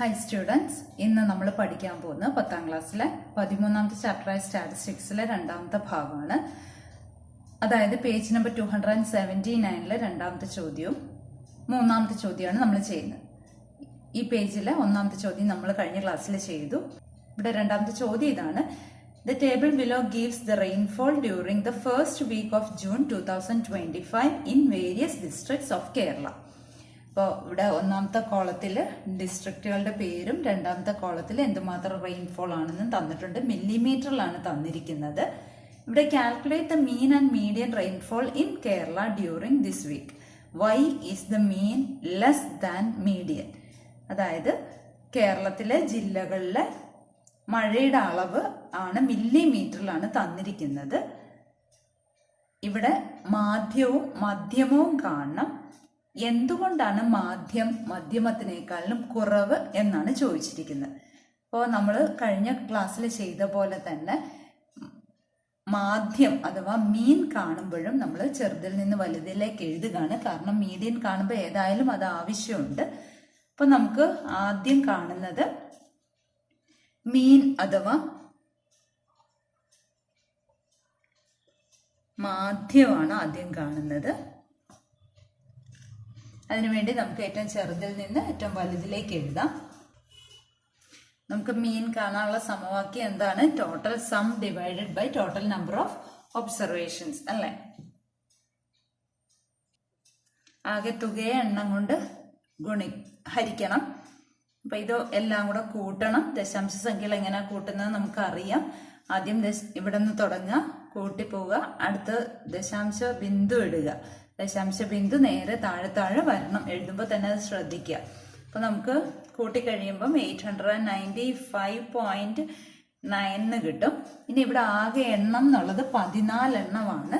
Hi students, ഇന്ന് നമ്മൾ പഠിക്കാൻ പോകുന്ന 10ാം ക്ലാസ്സിലെ 13ാമത്തെ ചാപ്റ്ററായ സ്റ്റാറ്റിസ്റ്റിക്സിലെ രണ്ടാമത്തെ ഭാഗമാണ്. അതായത് പേജ് നമ്പർ 279-ലെ രണ്ടാമത്തെ ചോദ്യവും മൂന്നാമത്തെ ചോദ്യമാണ് നമ്മൾ ചെയ്യുന്നത്. ഈ പേജിലെ ഒന്നാമത്തെ ചോദ്യം നമ്മൾ കഴിഞ്ഞ ക്ലാസ്സിൽ ചെയ്തു. ഇവിടെ രണ്ടാമത്തെ ചോദ്യം ഇതാണ്: The table below gives the rainfall during the first week of June 2025 in various districts of Kerala. അപ്പോൾ ഇവിടെ ഒന്നാമത്തെ കോളത്തിൽ ഡിസ്ട്രിക്റ്റുകളുടെ പേരും രണ്ടാമത്തെ കോളത്തിൽ എന്തുമാത്രം റെയിൻഫോൾ ആണെന്നും തന്നിട്ടുണ്ട്. മില്ലിമീറ്ററിലാണ് തന്നിരിക്കുന്നത്. ഇവിടെ calculate the mean and median rainfall in Kerala during this week. Why is the mean less than median? അതായത് കേരളത്തിലെ ജില്ലകളിലെ മഴയുടെ അളവ് ആണ് മില്ലിമീറ്ററിലാണ് തന്നിരിക്കുന്നത്. ഇവിടെ മധ്യമവും കാണണം. എന്തുകൊണ്ടാണ് മധ്യമത്തിനേക്കാളും കുറവ് എന്നാണ് ചോദിച്ചിരിക്കുന്നത്. അപ്പോൾ നമ്മൾ കഴിഞ്ഞ ക്ലാസ്സിൽ ചെയ്ത പോലെ തന്നെ മാധ്യം അഥവാ മീൻ കാണുമ്പോഴും നമ്മൾ ചെറുതിൽ നിന്ന് വലുതിലേക്ക് എഴുതുകയാണ്. കാരണം മീഡിയൻ കാണുമ്പോൾ ഏതായാലും അത് ആവശ്യമുണ്ട്. അപ്പോൾ നമുക്ക് ആദ്യം കാണുന്നത് മീൻ അഥവാ മാധ്യമമാണ് ആദ്യം കാണുന്നത്. അതിനുവേണ്ടി നമുക്ക് ഏറ്റവും ചെറുതിൽ നിന്ന് ഏറ്റവും വലുതിലേക്ക് എഴുതാം. നമുക്ക് മീൻ കാണാനുള്ള സമവാക്യം എന്താണ്? Total sum divided by total number of observations അല്ലേ? ആകെ തുകയെ എണ്ണം കൊണ്ട് ഹരിക്കണം. അപ്പൊ ഇത് എല്ലാം കൂടെ കൂട്ടണം. ദശാംശ സംഖ്യകൾ എങ്ങനെയാ കൂട്ടുന്നത് നമുക്കറിയാം. ആദ്യം ഇവിടെ നിന്ന് തുടങ്ങുക, കൂട്ടിപ്പോവുക, അടുത്ത് ദശാംശ ബിന്ദു ഇടുക. ദശാംശ ബിന്ദു നേരെ താഴെ വരണം. എഴുതുമ്പോൾ തന്നെ അത് ശ്രദ്ധിക്കുക. അപ്പൊ നമുക്ക് കൂട്ടിക്കഴിയുമ്പം 895.9 കിട്ടും. ഇനി ഇവിടെ ആകെ എണ്ണം എന്നുള്ളത് 14 എണ്ണമാണ്.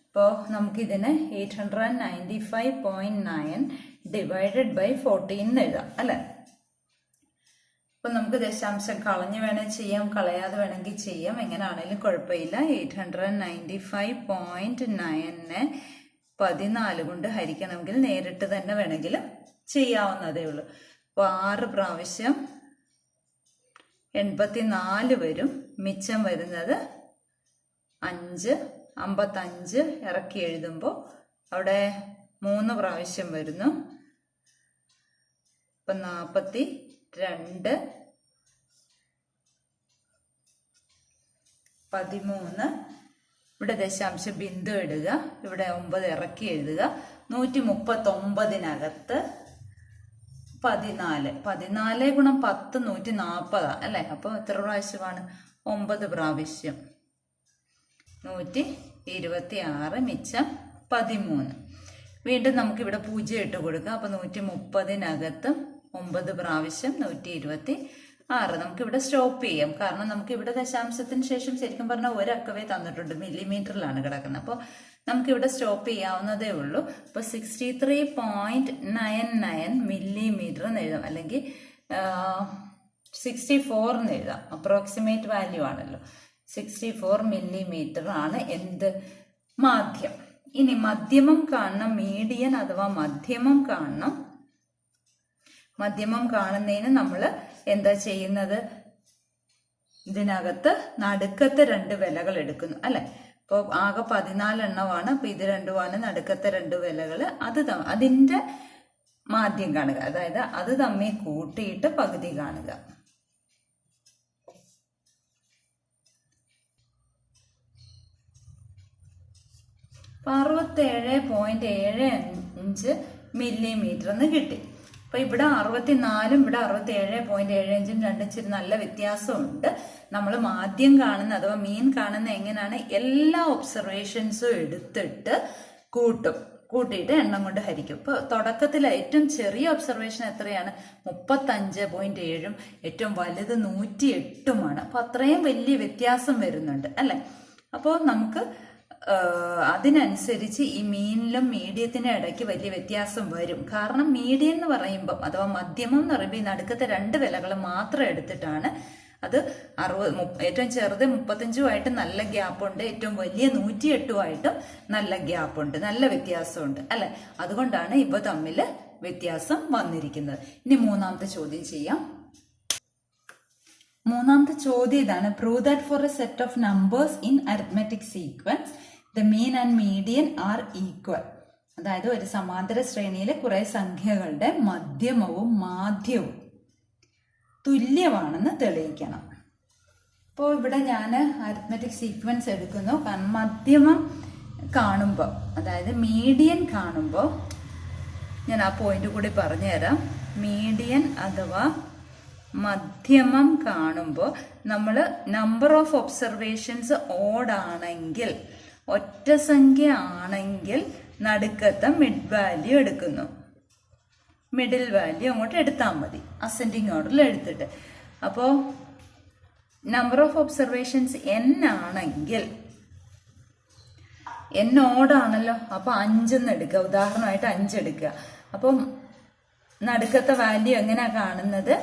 അപ്പോൾ നമുക്കിതിന് 895.9 ഡിവൈഡഡ് ബൈ 14 എഴുതാം അല്ലെ? അപ്പൊ നമുക്ക് ദശാംശം കളഞ്ഞ് വേണേൽ ചെയ്യാം, കളയാതെ വേണമെങ്കിൽ ചെയ്യാം. എങ്ങനെയാണേലും കുഴപ്പമില്ല. 895.9 14 കൊണ്ട് ഹരിക്കണമെങ്കിൽ നേരിട്ട് തന്നെ വേണമെങ്കിലും ചെയ്യാവുന്നതേ ഉള്ളൂ. അപ്പോൾ 6 പ്രാവശ്യം 84 വരും. മിച്ചം വരുന്നത് 5. 55 ഇറക്കി എഴുതുമ്പോൾ അവിടെ 3 പ്രാവശ്യം വരുന്നു. ഇപ്പം 42, 13. ഇവിടെ ദശാംശ ബിന്ദു ഇടുക, ഇവിടെ 9 ഇറക്കി എഴുതുക. 139 14. 14 ഗുണം 10 140 അല്ലെ? അപ്പൊ എത്ര പ്രാവശ്യമാണ്? 9 പ്രാവശ്യം. 126 മിച്ചം 13. വീണ്ടും നമുക്ക് ഇവിടെ 0 ഇട്ട് കൊടുക്കാം. അപ്പൊ 130 9 പ്രാവശ്യം 126. നമുക്ക് ഇവിടെ സ്റ്റോപ്പ് ചെയ്യാം. കാരണം നമുക്ക് ഇവിടെ ദശാംശത്തിന് ശേഷം ശരിക്കും പറഞ്ഞാൽ ഒരക്കവേ തന്നിട്ടുണ്ട്, മില്ലിമീറ്ററിലാണ് കിടക്കുന്നത്. അപ്പോൾ നമുക്ക് ഇവിടെ സ്റ്റോപ്പ് ചെയ്യാവുന്നതേ ഉള്ളൂ. അപ്പൊ 63.99 മില്ലിമീറ്റർ എന്ന് എഴുതാം, അല്ലെങ്കിൽ 64 എന്ന് എഴുതാം. അപ്രോക്സിമേറ്റ് വാല്യൂ ആണല്ലോ. 64 മില്ലിമീറ്റർ ആണ് എന്ത്? മാധ്യം. ഇനി മധ്യമം കാണണം, മീഡിയൻ അഥവാ മധ്യമം കാണണം. മധ്യമം കാണുന്നതിന് നമ്മൾ എന്താ ചെയ്യുന്നത്? ഇതിനകത്ത് നടുക്കത്തെ 2 വിലകൾ എടുക്കുന്നു അല്ലെ? അപ്പോൾ ആകെ 14 എണ്ണമാണ്. അപ്പൊ ഇത് രണ്ടുമാണ് നടുക്കത്തെ 2 വിലകൾ. അതിന്റെ മാധ്യം കാണുക. അതായത് അത് തമ്മിൽ കൂട്ടിയിട്ട് പകുതി കാണുക. അപ്പൊ 67.75 മില്ലിമീറ്റർ എന്ന് കിട്ടി. അപ്പൊ ഇവിടെ 64 ഇവിടെ 67.75 രണ്ടും ഇച്ചിരി നല്ല വ്യത്യാസമുണ്ട്. നമ്മൾ മാധ്യം കാണുന്ന അഥവാ മീൻ കാണുന്ന എങ്ങനെയാണ്? എല്ലാ ഒബ്സർവേഷൻസും എടുത്തിട്ട് കൂട്ടിയിട്ട് എണ്ണം കൊണ്ട് ഹരിക്കും. ഇപ്പൊ തുടക്കത്തിൽ ഏറ്റവും ചെറിയ ഒബ്സർവേഷൻ എത്രയാണ്? 35.7. ഏറ്റവും വലുത് 108. അപ്പൊ അത്രയും വലിയ വ്യത്യാസം വരുന്നുണ്ട് അല്ലെ? അപ്പോൾ നമുക്ക് അതിനനുസരിച്ച് ഈ മീനിലും മീഡിയത്തിനും ഇടയ്ക്ക് വലിയ വ്യത്യാസം വരും. കാരണം മീഡിയൻ എന്ന് പറയുമ്പം അഥവാ മധ്യമം എന്ന് പറയുമ്പോൾ ഈ നടുക്കത്തെ 2 വിലകൾ മാത്രം എടുത്തിട്ടാണ്. അത് 60, ഏറ്റവും ചെറുത് 35 നല്ല ഗ്യാപ്പുണ്ട്, ഏറ്റവും വലിയ 108 നല്ല ഗ്യാപ്പുണ്ട്, നല്ല വ്യത്യാസമുണ്ട് അല്ലെ? അതുകൊണ്ടാണ് ഇവ തമ്മിൽ വ്യത്യാസം വന്നിരിക്കുന്നത്. ഇനി മൂന്നാമത്തെ ചോദ്യം ചെയ്യാം. മൂന്നാമത്തെ ചോദ്യം ഇതാണ്. Prove that for a set of numbers in arithmetic sequence the mean and median are equal. അതായത് ഒരു സമാന്തര ശ്രേണിയിലെ കുറെ സംഖ്യകളുടെ മധ്യമവും മാധ്യവും തുല്യമാണെന്ന് തെളിയിക്കണം. അപ്പോൾ ഇവിടെ ഞാൻ അരിത്മെറ്റിക് സീക്വൻസ് എടുക്കുന്നു. കാരണം മധ്യമം കാണുമ്പോൾ, അതായത് മീഡിയൻ കാണുമ്പോൾ, ഞാൻ ആ പോയിന്റ് കൂടി പറഞ്ഞുതരാം. മീഡിയൻ അഥവാ മധ്യമം കാണുമ്പോൾ നമ്മൾ നമ്പർ ഓഫ് ഒബ്സർവേഷൻസ് ഓഡാണെങ്കിൽ, ഒറ്റ സംഖ്യ ആണെങ്കിൽ നടുക്കത്തെ മിഡ് വാല്യൂ എടുക്കുന്നു. മിഡിൽ വാല്യൂ അങ്ങോട്ട് എടുത്താൽ മതി, അസെൻഡിങ് ഓർഡറിൽ എടുത്തിട്ട്. അപ്പോൾ നമ്പർ ഓഫ് ഒബ്സർവേഷൻസ് n ആണെങ്കിൽ, n ഓടാണല്ലോ, അപ്പോൾ 5 എടുക്കുക. ഉദാഹരണമായിട്ട് 5 എടുക്കുക. അപ്പം നടുക്കത്തെ വാല്യൂ എങ്ങനെയാ കാണുന്നത്?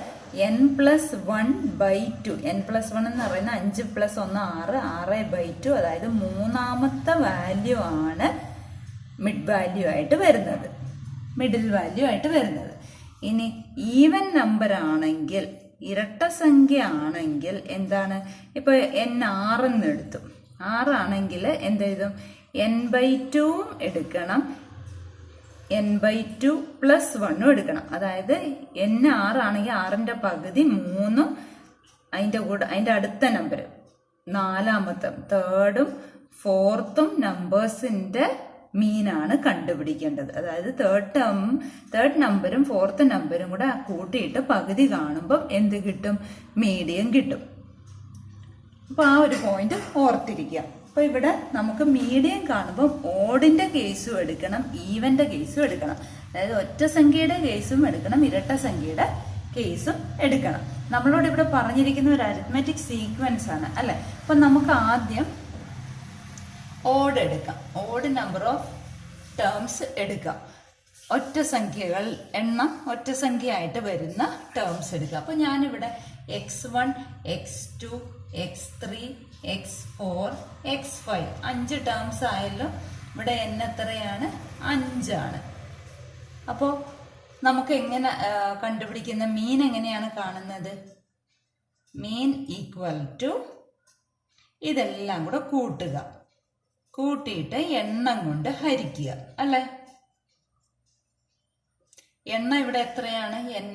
n+1/2. n+1 എന്ന് പറയുന്നത് 5+1 6, 6/2. അതായത് മൂന്നാമത്തെ വാല്യൂ ആണ് മിഡ് വാല്യൂ ആയിട്ട് വരുന്നത്, മിഡിൽ വാല്യൂ ആയിട്ട് വരുന്നത്. ഇനി ഈവൻ നമ്പർ ആണെങ്കിൽ, ഇരട്ട സംഖ്യ ആണെങ്കിൽ എന്താണ്? ഇപ്പൊ n 6 എടുത്തു. 6 ആണെങ്കിൽ എന്തെഴുതും? n/2 എടുക്കണം, n/2 + 1 എടുക്കണം. അതായത് n 6 ആണെങ്കിൽ 6ന്റെ പകുതി 3, അതിന്റെ അടുത്ത നമ്പർ നാലാമത്തെ, തേർഡും ഫോർത്തും നമ്പേഴ്സിന്റെ മീനാണ് കണ്ടുപിടിക്കേണ്ടത്. അതായത് തേർഡ് നമ്പറും ഫോർത്ത് നമ്പറും കൂടെ കൂട്ടിയിട്ട് പകുതി കാണുമ്പം എന്ത് കിട്ടും? മീഡിയം കിട്ടും. അപ്പൊ ആ ഒരു പോയിന്റ് ഓർത്തിരിക്കുക. അപ്പൊ ഇവിടെ നമുക്ക് മീഡിയം കാണുമ്പോൾ ഓഡിന്റെ കേസും എടുക്കണം, ഈവന്റെ കേസും എടുക്കണം. അതായത് ഒറ്റ സംഖ്യയുടെ കേസും എടുക്കണം, ഇരട്ട സംഖ്യയുടെ കേസും എടുക്കണം. നമ്മളോട് ഇവിടെ പറഞ്ഞിരിക്കുന്ന ഒരു അരിത്മെറ്റിക് സീക്വൻസ് ആണ് അല്ലെ. അപ്പൊ നമുക്ക് ആദ്യം ഓഡ് എടുക്കാം, ഓഡ് നമ്പർ ഓഫ് ടേംസ് എടുക്കാം. ഒറ്റ സംഖ്യകൾ എണ്ണം ഒറ്റ സംഖ്യ ആയിട്ട് വരുന്ന ടേംസ് എടുക്കാം. അപ്പൊ ഞാനിവിടെ x1, x2, x3, x4, x5 5 terms ആയല്ലോ. ഇവിടെ n എത്രയാണ്? 5 ആണ്. അപ്പോൾ നമുക്ക് എങ്ങനെ കണ്ടുപിടിക്കുന്ന മീൻ എങ്ങനെയാണ് കാണുന്നത്? മീൻ ഈക്വൽ ടു ഇതെല്ലാം കൂടെ കൂട്ടുക, കൂട്ടിയിട്ട് എണ്ണം കൊണ്ട് ഹരിക്കുക അല്ലെ. എണ്ണം ഇവിടെ എത്രയാണ്? n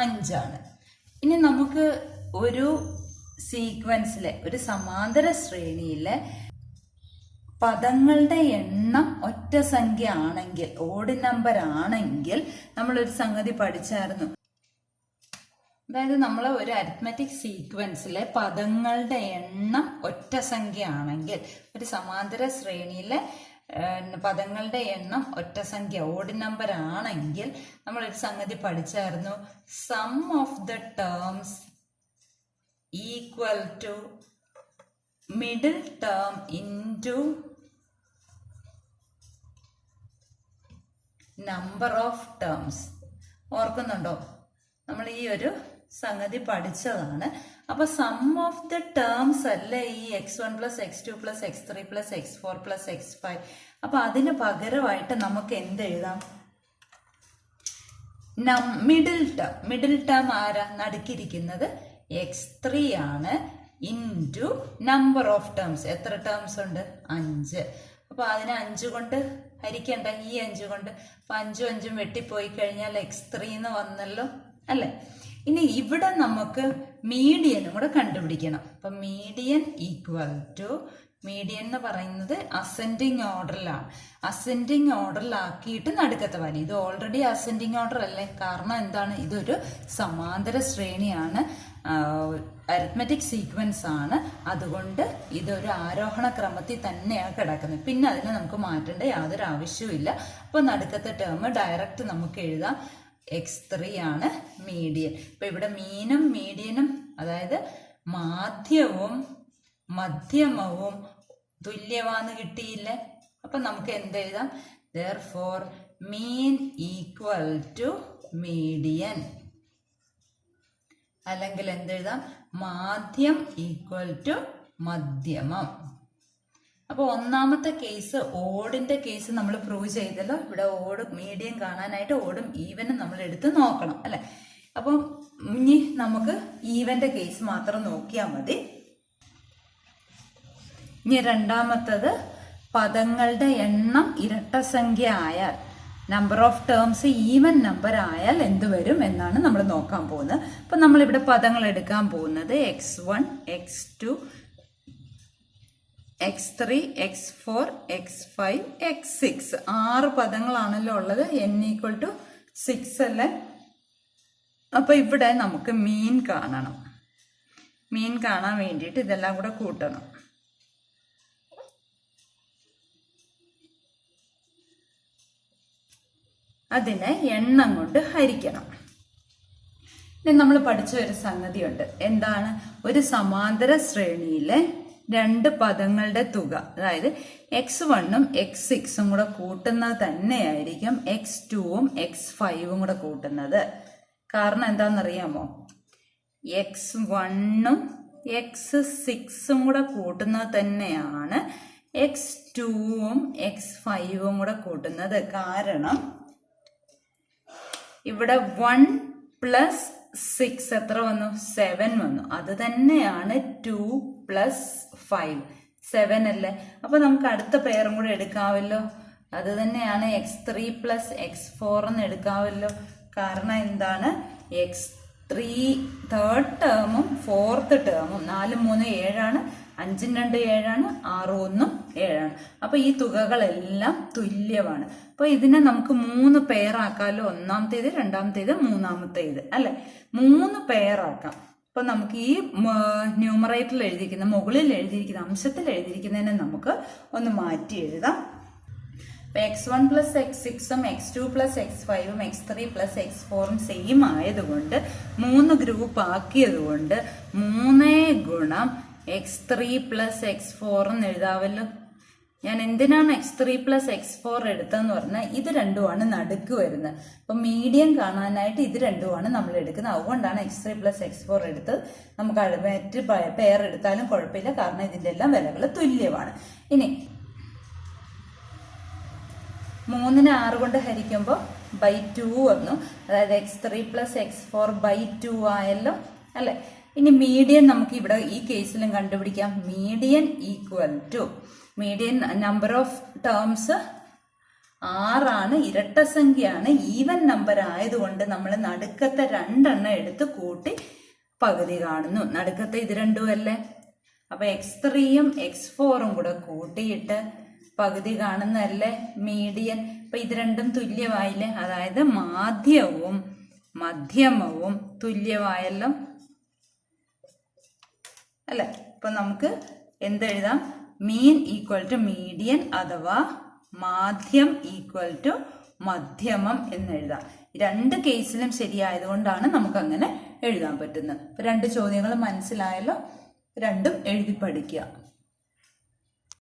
5 ആണ്. ഇനി നമുക്ക് ഒരു സീക്വൻസിലെ, ഒരു സമാന്തര ശ്രേണിയിലെ പദങ്ങളുടെ എണ്ണം ഒറ്റ സംഖ്യ ആണെങ്കിൽ, ഓഡ് നമ്പർ ആണെങ്കിൽ, നമ്മളൊരു സംഗതി പഠിച്ചായിരുന്നു. അതായത് നമ്മൾ ഒരു അരിത്മെറ്റിക് സീക്വൻസിലെ പദങ്ങളുടെ എണ്ണം ഒറ്റ സംഖ്യ ആണെങ്കിൽ, ഒരു സമാന്തര ശ്രേണിയിലെ പദങ്ങളുടെ എണ്ണം ഒറ്റ സംഖ്യ, ഓഡ് നമ്പർ ആണെങ്കിൽ, നമ്മളൊരു സംഗതി പഠിച്ചായിരുന്നു. Sum of the terms equal to middle term into number of terms. ഓർക്കുന്നുണ്ടോ? നമ്മൾ ഈ ഒരു സംഗതി പഠിച്ചതാണ്. അപ്പൊ സം ഓഫ് ദ ടേംസ് അല്ലേ ഈ x1 + x2 + x3 + x4 + x5. അപ്പൊ അതിന് പകരമായിട്ട് നമുക്ക് എന്ത് എഴുതാം? മിഡിൽ ടേം ആരാ? നടുക്കിരിക്കുന്നത് x3 ആണ്, ഇൻറ്റു നമ്പർ ഓഫ് ടേംസ്. എത്ര ടേംസ് ഉണ്ട്? 5. അപ്പൊ അതിനെ 5 കൊണ്ട് ഹരിക്കണ്ട, ഈ 5 കൊണ്ട്. അപ്പൊ 5ഉം 5ഉം വെട്ടിപ്പോയി കഴിഞ്ഞാൽ x3 എന്ന് വന്നല്ലോ അല്ലെ. ഇനി ഇവിടെ നമുക്ക് മീഡിയനും കൂടെ കണ്ടുപിടിക്കണം. അപ്പൊ മീഡിയൻ ഈക്വൽ ടു, മീഡിയൻ എന്ന് പറയുന്നത് അസെൻഡിങ് ഓർഡറിലാണ്. അസെൻഡിങ് ഓർഡറിലാക്കിയിട്ട് നടുക്കത്തെ വാല്യൂ. ഇത് ഓൾറെഡി അസെൻഡിങ് ഓർഡർ അല്ലേ? കാരണം എന്താണ്? ഇതൊരു സമാന്തര ശ്രേണിയാണ്, അരിത്മെറ്റിക് സീക്വൻസ് ആണ്. അതുകൊണ്ട് ഇതൊരു ആരോഹണ ക്രമത്തിൽ തന്നെയാണ് കിടക്കുന്നത്. പിന്നെ അതിനെ നമുക്ക് മാറ്റേണ്ട യാതൊരു ആവശ്യവും. അപ്പൊ നടുക്കത്തെ ടേം ഡയറക്റ്റ് നമുക്ക് എഴുതാം. x3 ആണ് മീഡിയൻ. ഇപ്പൊ ഇവിടെ മീനും മീഡിയനും, അതായത് മാധ്യവും മധ്യമവും തുല്യമാന്ന് കിട്ടിയില്ലേ. അപ്പൊ നമുക്ക് എന്തെഴുതാം? therefore mean equal to median. അല്ലെങ്കിൽ എന്തെഴുതാം? മാധ്യം ഈക്വൽ ടു മധ്യമം. അപ്പൊ ഒന്നാമത്തെ കേസ്, ഓഡിന്റെ കേസ് നമ്മൾ പ്രൂവ് ചെയ്തല്ലോ. ഇവിടെ ഓട് മീഡിയം കാണാനായിട്ട് ഓടും ഈവനും നമ്മൾ എടുത്ത് നോക്കണം അല്ലെ. അപ്പം ഇനി നമുക്ക് ഈവന്റെ കേസ് മാത്രം നോക്കിയാൽ മതി. ഇനി രണ്ടാമത്തത് പദങ്ങളുടെ എണ്ണം ഇരട്ട സംഖ്യ ആയാൽ, number of terms even number ആയാൽ എന്ത് വരും എന്നാണ് നമ്മൾ നോക്കാൻ പോകുന്നത്. അപ്പം നമ്മളിവിടെ പദങ്ങൾ എടുക്കാൻ പോകുന്നത് x1, x2, x3, x4, x5, x6 6 പദങ്ങളാണല്ലോ ഉള്ളത്. n=6 അല്ലേ? അപ്പൊ ഇവിടെ നമുക്ക് മീൻ കാണണം. മീൻ കാണാൻ വേണ്ടിയിട്ട് ഇതെല്ലാം കൂടെ കൂട്ടണം. അതിനെ എണ്ണം കൊണ്ട് ഹരിക്കണം. ഇനി നമ്മൾ പഠിച്ച ഒരു സംഗതിയുണ്ട്. എന്താണ്? ഒരു സമാന്തര ശ്രേണിയിലെ രണ്ട് പദങ്ങളുടെ തുക, അതായത് x1ഉം x6ഉം കൂടെ കൂട്ടുന്നത് തന്നെയായിരിക്കും x2ഉം x5ഉം കൂടെ കൂട്ടുന്നത്. കാരണം എന്താണെന്നറിയാമോ? x1ഉം x6ഉം കൂടെ കൂട്ടുന്നത് തന്നെയാണ് x2ഉം x5ഉം കൂടെ കൂട്ടുന്നത്. കാരണം ഇവിടെ 1 + 6 എത്ര വന്നു? 7 വന്നു. അത് തന്നെയാണ് 2 + 5 7 അല്ലേ? അപ്പൊ നമുക്ക് അടുത്ത പേരും കൂടെ എടുക്കാമല്ലോ. അത് തന്നെയാണ് x3 + x4 എന്ന് എടുക്കാമല്ലോ. കാരണം എന്താണ്? x3 third ടേമും fourth ടേമും 4 3 7 5 2 7 6 1 7. അപ്പൊ ഈ തുകകളെല്ലാം തുല്യമാണ്. അപ്പൊ ഇതിനെ നമുക്ക് 3 പെയറാക്കാമല്ലോ. ഒന്നാമത്തേത്, രണ്ടാമത്തേത്, മൂന്നാമത്തേത് അല്ലെ? 3 പെയറാക്കാം. അപ്പൊ നമുക്ക് ഈ ന്യൂമറേറ്ററിൽ എഴുതിയിരിക്കുന്ന, മുകളിൽ എഴുതിയിരിക്കുന്ന, അംശത്തിൽ എഴുതിയിരിക്കുന്നതിനെ നമുക്ക് ഒന്ന് മാറ്റി എഴുതാം. x1 + x6ഉം x2 + x5ഉം x3 + x4ഉം സെയിം ആയതുകൊണ്ട് 3 ഗ്രൂപ്പ് ആക്കിയത് കൊണ്ട് 3 × x3 + x4 എന്ന് എഴുതാവല്ലോ. ഞാൻ എന്തിനാണ് x3 + x4 എടുത്തതെന്ന് പറഞ്ഞാൽ ഇത് രണ്ടുമാണ് നടുക്ക് വരുന്നത്. അപ്പൊ മീഡിയം കാണാനായിട്ട് ഇത് രണ്ടുമാണ് നമ്മൾ എടുക്കുന്നത്. അതുകൊണ്ടാണ് x3 + x4 എടുത്തത്. നമുക്ക് മറ്റ് പെയർ എടുത്താലും കുഴപ്പമില്ല, കാരണം ഇതിന്റെ എല്ലാം വിലകൾ തുല്യമാണ്. ഇനി 3നെ 6 കൊണ്ട് ഹരിക്കുമ്പോൾ /2 വന്നു. അതായത് x3 + x4/2 ആയല്ലോ അല്ലെ? ഇനി മീഡിയൻ നമുക്ക് ഇവിടെ ഈ കേസിലും കണ്ടുപിടിക്കാം. മീഡിയൻ നമ്പർ ഓഫ് ടേംസ് 6 ഇരട്ട സംഖ്യയാണ്. ഈവൻ നമ്പർ ആയതുകൊണ്ട് നമ്മൾ നടുക്കത്തെ 2 എടുത്ത് കൂട്ടി പകുതി കാണുന്നു. നടുക്കത്തെ ഇത് രണ്ടും അല്ലേ? അപ്പൊ x3ഉം x4ഉം കൂടെ കൂട്ടിയിട്ട് പകുതി കാണുന്നതല്ലേ മീഡിയൻ? അപ്പൊ ഇത് രണ്ടും തുല്യമായില്ലേ? അതായത് മാധ്യവും മധ്യമവും തുല്യമായല്ലോ അല്ലെ? അപ്പൊ നമുക്ക് എന്തെഴുതാം? മീൻ = മീഡിയൻ അഥവാ മാധ്യം = മധ്യമം എന്നെഴുതാം. 2 കേസിലും ശരിയായതുകൊണ്ടാണ് നമുക്ക് അങ്ങനെ എഴുതാൻ പറ്റുന്നത്. 2 ചോദ്യങ്ങൾ മനസ്സിലായല്ലോ? രണ്ടും എഴുതി പഠിക്കുക.